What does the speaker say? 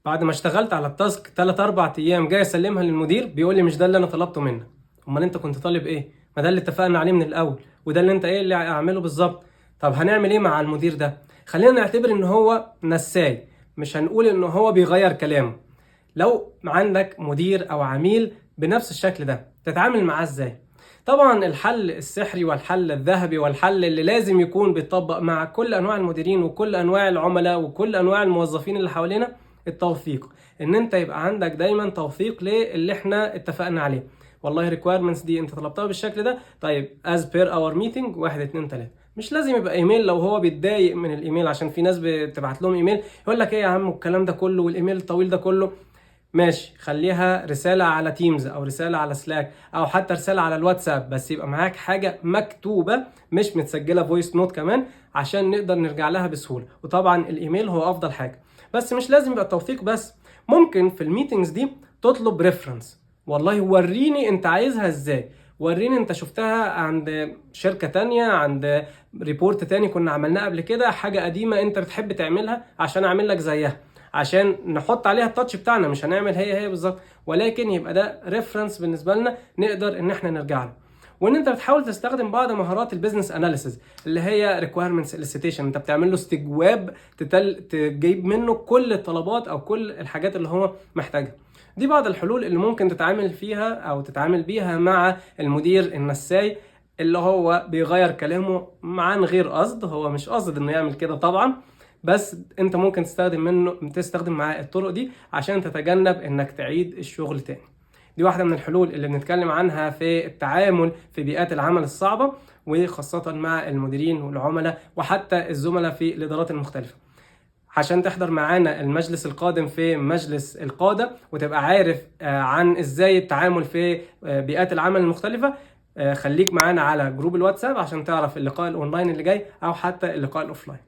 بعد ما اشتغلت على التاسك 3 4 ايام جاي اسلمها للمدير بيقول لي مش ده اللي انا طلبته منك. امال انت كنت طالب ايه؟ ما ده اللي اتفقنا عليه من الاول، وده اللي انت ايه اللي اعمله بالظبط. طب هنعمل ايه مع المدير ده؟ خلينا نعتبر ان هو نساي، مش هنقول ان هو بيغير كلامه. لو عندك مدير او عميل بنفس الشكل ده تتعامل معاه ازاي؟ طبعا الحل السحري والحل الذهبي والحل اللي لازم يكون بيطبق مع كل انواع المديرين وكل انواع العملاء وكل انواع الموظفين اللي حوالينا التوثيق. ان انت يبقى عندك دايما توثيق للي احنا اتفقنا عليه. والله requirements دي انت طلبتها بالشكل ده، طيب as per our meeting 1 2 3. مش لازم يبقى ايميل لو هو بيتضايق من الايميل، عشان في ناس بتبعت لهم ايميل يقول لك ايه يا عم الكلام ده كله والايميل الطويل ده كله. ماشي، خليها رسالة على تيمز او رسالة على سلاك او حتى رسالة على الواتساب، بس يبقى معاك حاجة مكتوبة مش متسجلة فويس نوت كمان عشان نقدر نرجع لها بسهولة. وطبعا الايميل هو افضل حاجة، بس مش لازم يبقى التوثيق بس. ممكن في الميتينجز دي تطلب ريفرنس. والله وريني انت عايزها ازاي، وريني انت شفتها عند شركة تانية، عند ريبورت تاني كنا عملناه قبل كده، حاجة قديمة انت بتحب تعملها عشان اعمل لك زيها، عشان نحط عليها التاتش بتاعنا. مش هنعمل هي بالظبط، ولكن يبقى ده ريفرنس بالنسبه لنا نقدر ان احنا نرجع له. وان انت بتحاول تستخدم بعض مهارات البيزنس اناليسيز اللي هي ريكويرمنتس اليسيتيشن. انت بتعمل له استجواب تجيب منه كل الطلبات او كل الحاجات اللي هو محتاجها. دي بعض الحلول اللي ممكن تتعامل فيها او تتعامل بيها مع المدير النساي اللي هو بيغير كلامه عن غير قصد. هو مش قصد انه يعمل كده طبعا، بس انت ممكن تستخدم معاه الطرق دي عشان تتجنب انك تعيد الشغل تاني. دي واحدة من الحلول اللي بنتكلم عنها في التعامل في بيئات العمل الصعبة، وخاصة مع المديرين والعملاء وحتى الزملاء في الإدارات المختلفة. عشان تحضر معانا المجلس القادم في مجلس القادة وتبقى عارف عن ازاي التعامل في بيئات العمل المختلفة، خليك معانا على جروب الواتساب عشان تعرف اللقاء الاونلاين اللي جاي او حتى اللقاء الاوفلاين.